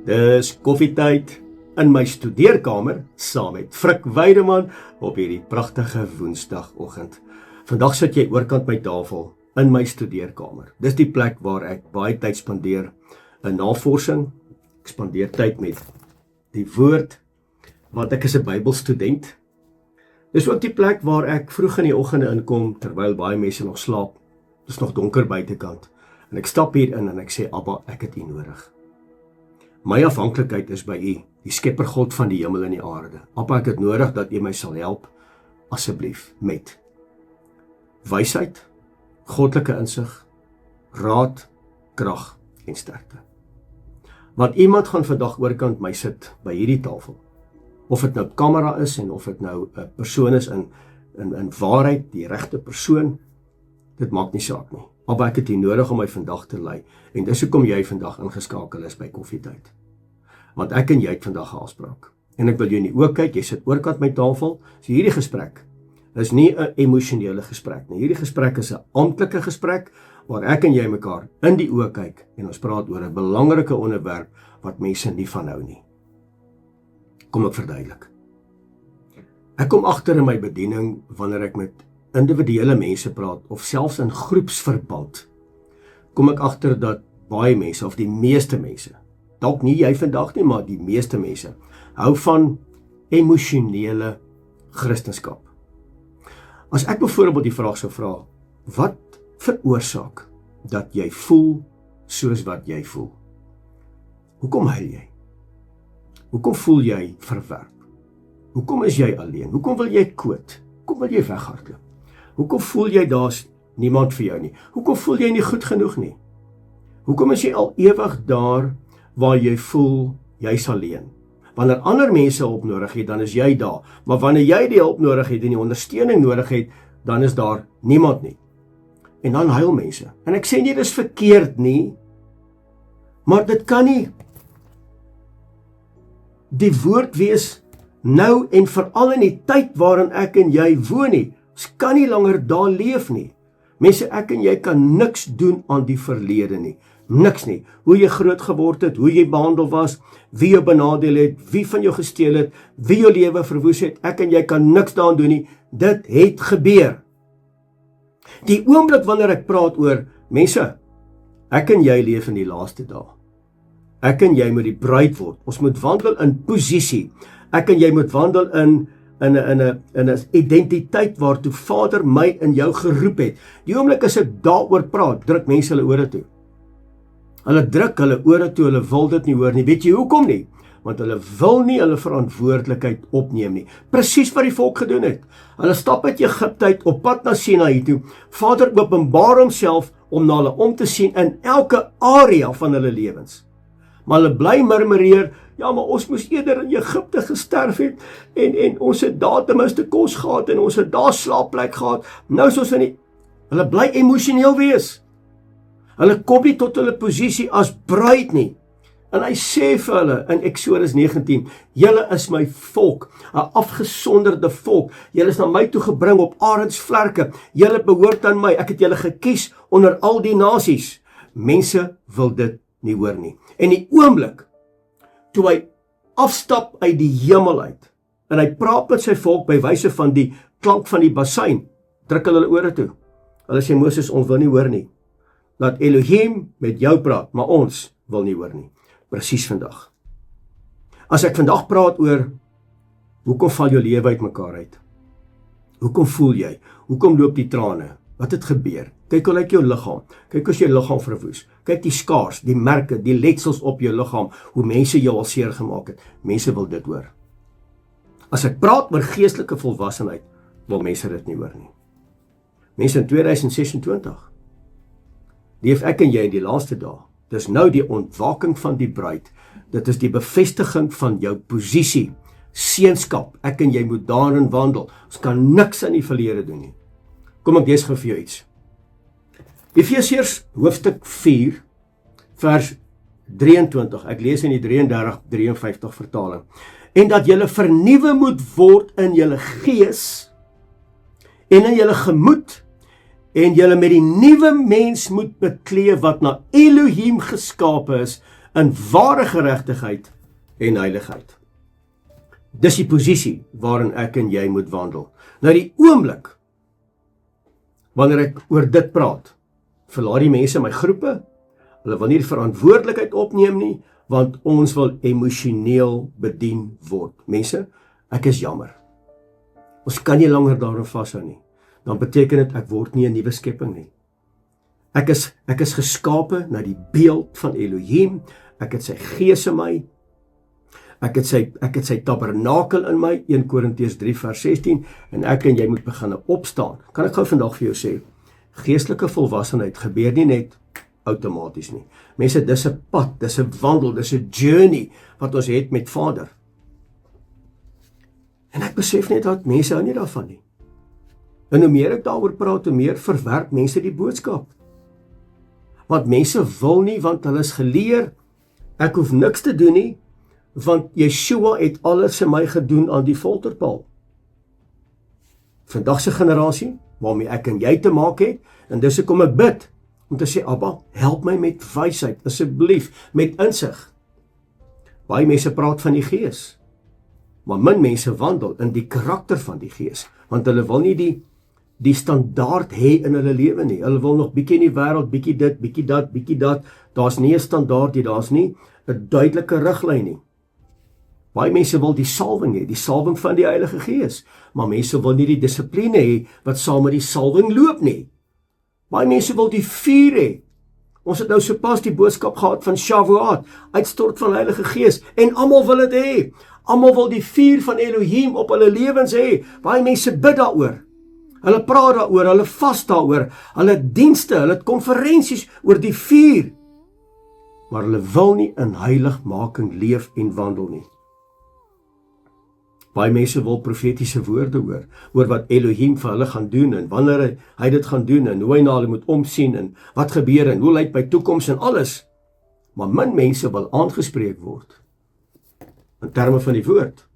Dis koffietyd in my studeerkamer saam met Frik Weideman op hierdie pragtige woensdagoggend. Vandag sit jy oorkant my tafel in my studeerkamer. Dis die plek waar ek baie tyd spandeer in navorsing. Ek spandeer tyd met die woord, want ek is 'n Bybelstudent. Dis ook die plek waar ek vroeg in die oggende inkom terwyl baie mense nog slaap. Dis nog donker buitekant. En ek stap hier in en ek sê, Abba, ek het U nodig. My afhanklikheid is by U, die skepper God van die hemel en die aarde. Appa, ek het nodig dat U my sal help, asseblief, met wysheid, goddelike insig, raad, krag en sterkte. Want iemand gaan vandag oorkant my sit by hierdie tafel. Of dit nou kamera is en of dit nou 'n persoon is in waarheid, die regte persoon, dit maak nie saak nie. Appa, ek het U nodig om my vandag te lei. En dis hoekom jy vandag ingeskakel is by koffietyd. Want ek en jy het vandag 'n afspraak. En ek wil jou in die oë kyk, jy sit oorkant my tafel. So hierdie gesprek is nie 'n emosionele gesprek nie. Hierdie gesprek is 'n amptelike gesprek waar ek en jy mekaar in die oë kyk en ons praat oor 'n belangrike onderwerp wat mense nie van hou nie. Kom ek verduidelik. Ek kom agter in my bediening wanneer ek met individuele mense praat of selfs in groepsverband. Kom ek agter dat baie mense of die meeste mense, dalk nie jy vandag nie, maar die meeste mense hou van emosionele Christendom. As ek byvoorbeeld die vraag sou vra, wat veroorsaak dat jy voel soos wat jy voel? Hoekom huil jy? Hoekom voel jy verwerp? Hoekom is jy alleen? Hoekom wil jy koot? Hoekom wil jy weghardloop? Hoekom voel jy daar's niemand vir jou nie? Hoekom voel jy nie goed genoeg nie? Hoekom is jy al ewig daar waar jy voel jy's alleen? Wanneer ander mense hulp nodig het, dan is jy daar. Maar wanneer jy die hulp nodig het en die ondersteuning nodig het, dan is daar niemand nie. En dan huil mense. En ek sê nie dis verkeerd nie, maar dit kan nie die woord wees nou en veral in die tyd waarin ek en jy woon nie. Ons kan nie langer daar leef nie. Mense, ek en jy kan niks doen aan die verlede nie. Niks nie. Hoe jy groot geword het, hoe jy behandel was, wie jou benadeel het, wie van jou gesteel het, wie jou lewe verwoes het, ek en jy kan niks daaraan doen nie. Dit het gebeur. Die oomblik wanneer ek praat oor, mense, ek en jy leef in die laaste dae. Ek en jy moet die bruid word. Ons moet wandel in posisie. Ek en jy moet wandel in 'n identiteit waartoe Vader my in jou geroep het. Die oomblik as ek daaroor praat, druk mense hulle ore toe. Hulle druk hulle ore toe, hulle wil dit nie hoor nie. Weet jy hoekom nie? Want hulle wil nie hulle verantwoordelikheid opneem nie. Presies wat die volk gedoen het. Hulle stap uit Egipte uit op pad na Sinaï toe. Vader openbaar homself om na hulle om te sien in elke area van hulle lewens. Maar hulle bly murmureer, ja, maar ons moes eerder in Egipte gesterf het, en ons het daar ten minste kos gehad, en ons het daar slaapplek gehad, nou is ons in die, hulle bly emosioneel wees. Hulle kom nie tot hulle posisie as bruid nie. En hy sê vir hulle in Eksodus 19, julle is my volk, 'n afgesonderde volk, julle is na my toe gebring op arendsvlerke, julle behoort aan my, ek het julle gekies onder al die nasies. Mense wil dit nie hoor nie. En die oomblik, toe hy afstap uit die hemel uit, en hy praat met sy volk by wyse van die klank van die bassein, druk hulle ore toe. Hulle sê, Moses, ons wil nie hoor nie. Laat Elohim met jou praat, maar ons wil nie hoor nie. Presies vandag. As ek vandag praat oor, hoekom val jou lewe uit mekaar uit? Hoekom voel jy? Hoekom loop die trane? Wat het gebeur? Kyk hoe lyk jou liggaam. Kyk hoe is jou liggaam verwoes. Kyk die skaars, die merke, die letsels op jou liggaam, hoe mense jou al seer gemaak het. Mense wil dit hoor. As ek praat oor geestelike volwassenheid, wil mense dit nie hoor nie. Mense, in 2026 leef ek en jy in die laaste dae. Dis nou die ontwaking van die bruid. Dit is die bevestiging van jou posisie, seunskap. Ek en jy moet daarin wandel. Ons kan niks in die verlede doen nie. Kom ek lees gou vir jou iets. Efesiërs hoofstuk 4 vers 23. Ek lees in die 33-53 vertaling. En dat julle vernuwe moet word in julle gees en in julle gemoed, en julle met die nuwe mens moet beklee wat na Elohim geskape is in ware geregtigheid en heiligheid. Dis die posisie waarin ek en jy moet wandel. Nou die oomblik, wanneer ek oor dit praat, verlaat die mense my groepe, hulle wil nie die verantwoordelikheid opneem nie, want ons wil emosioneel bedien word. Mense, ek is jammer. Ons kan nie langer daarin vashou nie. Dan beteken dit ek word nie 'n nuwe skepping nie. Ek is geskape na die beeld van Elohim. Ek het sy gees in my. Ek het sy tabernakel in my, 1 Korintiërs 3 vers 16, en ek en jy moet begin opstaan. Kan ek gou vandag vir jou sê, geestelike volwassenheid gebeur nie net outomaties nie. Mense, dis 'n pad, dis 'n wandel, dis 'n journey wat ons het met Vader. En ek besef net dat mense hou nie daarvan nie. En hoe meer ek daaroor praat, hoe meer verwerp mense die boodskap. Want mense wil nie, want hulle is geleer, ek hoef niks te doen nie, want Yeshua het alles in my gedoen aan die folterpaal. Vandagse generasie, waarmee ek en jy te maak het, en dis hoekom ek bid, om te sê, Abba, help my met wysheid, asseblief, met insig. Baie mense praat van die Gees, maar min mense wandel in die karakter van die Gees, want hulle wil nie die standaard hê in hulle lewe nie. Hulle wil nog bietjie in die wêreld, bietjie dit, bietjie dat. Daar's nie 'n standaard nie, daar's nie 'n duidelike riglyn nie. Baie mense wil die salwing hê, die salwing van die Heilige Gees, maar mense wil nie die dissipline hê wat saam met die salwing loop nie. Baie mense wil die vuur hê. Ons het nou sopas die boodskap gehad van Shavuot, uitstort van die Heilige Gees, en almal wil dit hê. Almal wil die vuur van Elohim op hulle lewens hê. Baie mense bid daaroor. Hulle praat daaroor, hulle vas daaroor, hulle dienste, hulle konferensies oor die vuur. Maar hulle wil nie in heiligmaking leef en wandel nie. Baie mense wil profetiese woorde hoor, oor wat Elohim vir hulle gaan doen, en wanneer hy dit gaan doen, en hoe hy na hulle moet omsien, en wat gebeur, en hoe lyk by toekoms en alles. Maar min mense wil aangespreek word, in terme van die woord,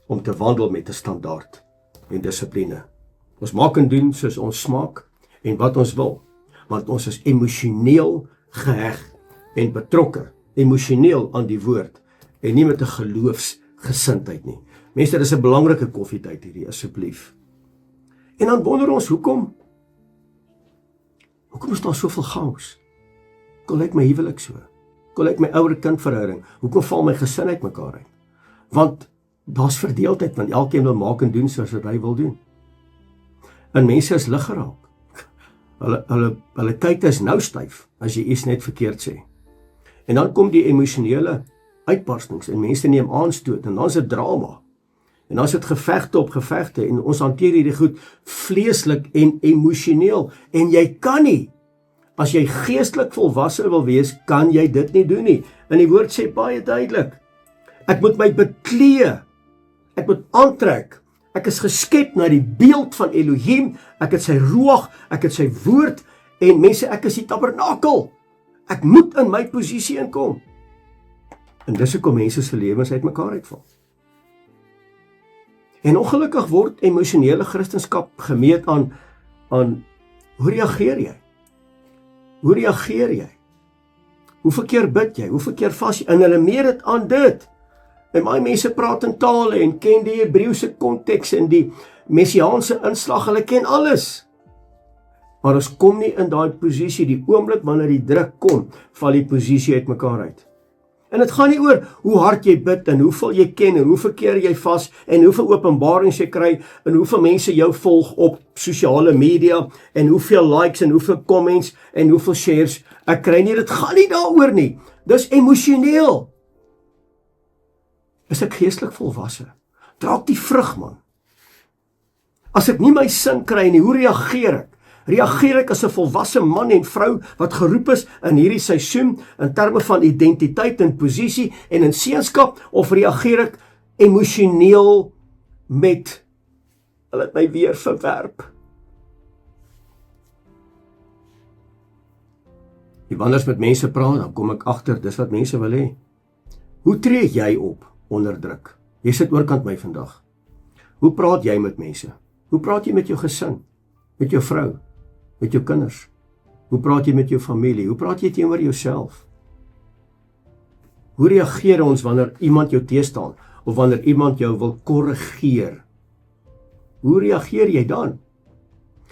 om te wandel met 'n standaard en dissipline. Ons maak en doen soos ons smaak en wat ons wil, want ons is emosioneel geheg en betrokke, emosioneel aan die woord, en nie met 'n geloofsgesindheid nie. Mense, dit is 'n belangrike koffietyd hierdie, asseblief. En dan wonder ons, hoekom is daar soveel chaos? Hoekom lyk my huwelik so? Hoekom lyk my ouer-kind-verhouding? Hoekom val my gesin uit mekaar uit? Want daar's verdeeldheid, want elkeen wil maak en doen soos wat hy wil doen. En mense is lig geraak. Hulle kyk is nou styf, as jy iets net verkeerd sê. En dan kom die emosionele uitbarstings, en mense neem aanstoot, en dan is dit drama. En dan is dit gevegte op gevegte, en ons hanteer hierdie goed vleeslik en emosioneel, en jy kan nie, as jy geestelik volwasse wil wees, kan jy dit nie doen nie. En die woord sê baie duidelik, ek moet my beklee, ek moet aantrek, ek is geskep na die beeld van Elohim, ek het sy ruach, ek het sy woord, en mense, ek is die tabernakel, ek moet in my posisie inkom. En dis hoekom mense se lewens uit mekaar uitval. En ongelukkig word emosionele Christendom gemeet aan hoe reageer jy? Hoe reageer jy? Hoeveel keer bid jy? Hoeveel keer vas jy? En hulle meet dit aan dit. En baie mense praat in tale en ken die Hebreëse konteks en die messiaanse inslag, hulle ken alles. Maar ons kom nie in daai posisie, die oomblik wanneer die druk kom, val die posisie uit mekaar uit. En dit gaan nie oor hoe hard jy bid en hoeveel jy ken en hoeveel keer jy vas en hoeveel openbarings jy kry en hoeveel mense jou volg op sosiale media en hoeveel likes en hoeveel comments en hoeveel shares ek kry nie. Dit gaan nie daaroor nie. Dis emosioneel. Is ek geestelik volwasse? Draak die vrug, man. As ek nie my sin kry nie, hoe reageer ek? Reageer ek as 'n volwasse man en vrou wat geroep is in hierdie seisoen in terme van identiteit en posisie en in seunskap, of reageer ek emosioneel met hulle het my weer verwerp? Wanneer ek met mense praat, dan kom ek agter dis wat mense wil hê. Hoe tree jy op onder druk? Jy sit oorkant my vandag. Hoe praat jy met mense? Hoe praat jy met jou gesin? Met jou vrou? Met jou kinders? Hoe praat jy met jou familie? Hoe praat jy teenoor jouself? Hoe reageer ons wanneer iemand jou teestaan of wanneer iemand jou wil korrigeer? Hoe reageer jy dan?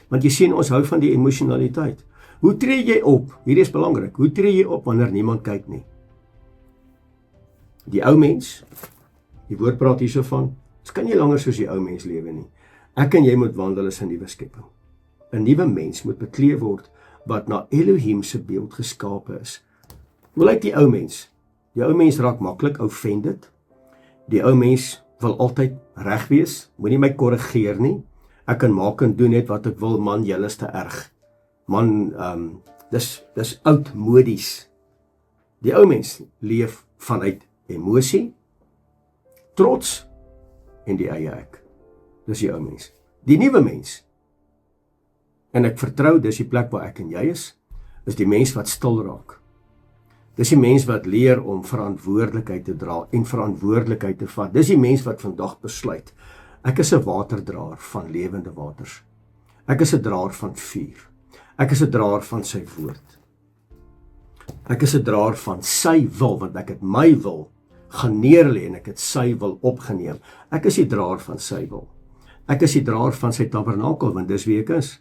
Want jy sien, ons hou van die emosionaliteit. Hoe tree jy op? Hierdie is belangrik. Hoe tree jy op wanneer niemand kyk nie? Die ou mens, die woord praat hierso van, ons kan nie langer soos die ou mens lewe nie. Ek en jy moet wandel as 'n nuwe skepping. 'n Nuwe mens moet beklee word wat na Elohim se beeld geskape is. Hoe lyk die ou mens? Die ou mens raak maklik offended. Die ou mens wil altyd reg wees. Moenie my korrigeer nie. Ek kan maak en doen net wat ek wil, man, julle is te erg. Man, dis oudmodies. Die ou mens leef vanuit emosie, trots en die eie ek. Dis die ou mens. Die nuwe mens, en ek vertrou dis die plek waar ek en jy is die mens wat stil raak. Dis die mens wat leer om verantwoordelikheid te dra en verantwoordelikheid te vat. Dis die mens wat vandag besluit, ek is 'n waterdraer van lewende waters. Ek is 'n draer van vuur. Ek is 'n draer van sy woord. Ek is 'n draer van sy wil, want ek het my wil gaan neerlê en ek het sy wil opgeneem. Ek is die draer van sy wil. Ek is die draer van sy tabernakel, want dis wie ek is.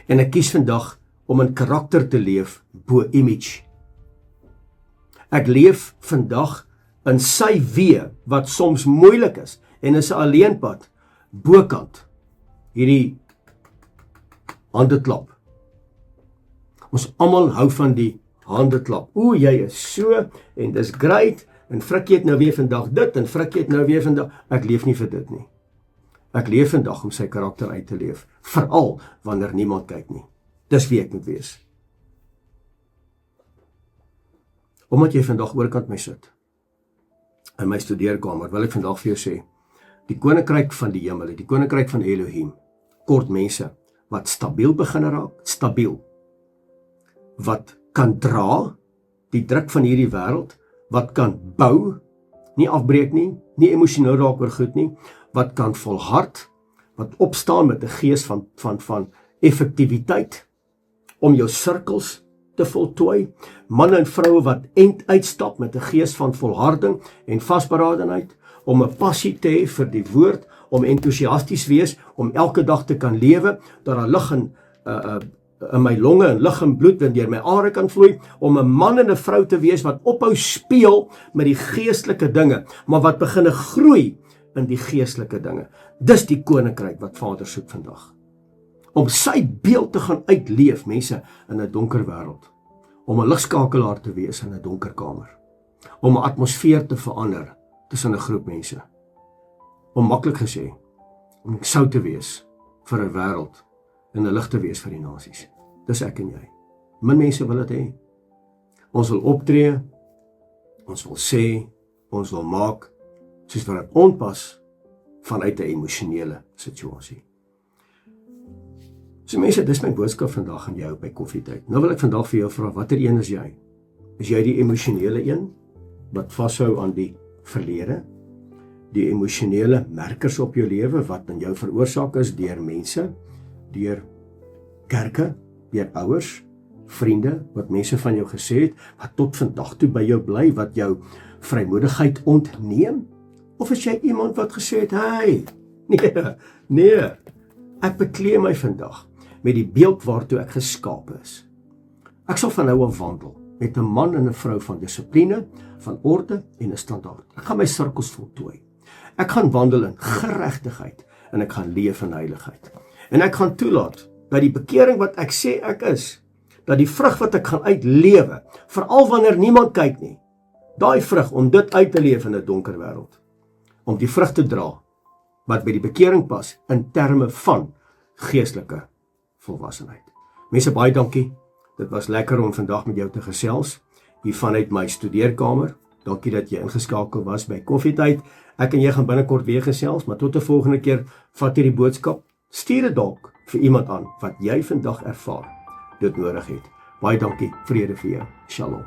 En ek kies vandag om in karakter te leef bo image. Ek leef vandag in sy weë wat soms moeilik is en is 'n alleenpad bokant hierdie handeklap. Ons almal hou van die handeklap. O, jy is so en dis great en Frikkie het nou weer vandag dit en Frikkie het nou weer vandag. Ek leef nie vir dit nie. Ek leef vandag om sy karakter uit te leef, veral wanneer niemand kyk nie. Dis wie ek moet wees. Omdat jy vandag oorkant my sit in my studeerkamer, wil ek vandag vir jou sê, die koninkryk van die hemel, die koninkryk van Elohim, kort mense wat stabiel begin raak, stabiel, wat kan dra die druk van hierdie wêreld, wat kan bou, nie afbreek nie, nie emosioneel raak oor goed nie, wat kan volhard, wat opstaan met 'n gees van effektiwiteit om jou sirkels te voltooi, manne en vroue wat end uitstap met 'n gees van volharding en vasberadenheid, om 'n passie te hê vir die woord, om entoesiasties wees, om elke dag te kan lewe, dat daar lig in my longe en lig en bloed en deur my are kan vloei, om 'n man en 'n vrou te wees wat ophou speel met die geestelike dinge, maar wat begin groei in die geestelike dinge. Dis die koninkryk wat Vader soek vandag. Om sy beeld te gaan uitleef, mense, in 'n donker wêreld. Om 'n ligskakelaar te wees in 'n donker kamer. Om 'n atmosfeer te verander tussen 'n groep mense. Om maklik gesê, om sout te wees vir 'n wêreld en 'n lig te wees vir die nasies. Dis ek en jy. Min mense wil dit hê. Ons wil optree, ons wil sê, ons wil maak, soos wat dit onpas vanuit 'n emosionele situasie. So mense, dis my boodskap vandag aan jou by koffietyd. Nou wil ek vandag vir jou vra, watter een is jy? Is jy die emosionele een wat vashou aan die verlede? Die emosionele merkers op jou lewe wat in jou veroorsaak is deur mense, deur kerke, deur ouers, vriende, wat mense van jou gesê het, wat tot vandag toe by jou bly, wat jou vrymoedigheid ontneem? Of is jy iemand wat gesê het, hey, nee, ek beklee my vandag met die beeld waartoe ek geskape is. Ek sal van nou af wandel met 'n man en 'n vrou van dissipline, van orde en 'n standaard. Ek gaan my sirkels voltooi. Ek gaan wandel in geregtigheid en ek gaan leef in heiligheid. En ek gaan toelaat dat die bekering wat ek sê ek is, dat die vrug wat ek gaan uitlewe, veral wanneer niemand kyk nie, daai vrug om dit uit te leef in 'n donker wêreld, om die vrug te dra wat by die bekering pas in terme van geestelike volwassenheid. Mense, baie dankie. Dit was lekker om vandag met jou te gesels hier vanuit my studeerkamer. Dankie dat jy ingeskakel was by koffietyd. Ek en jy gaan binnekort weer gesels, maar tot 'n volgende keer, vat hierdie boodskap, stuur dit dalk vir iemand aan wat jy vandag ervaar dit nodig het. Baie dankie. Vrede vir jou. Shalom.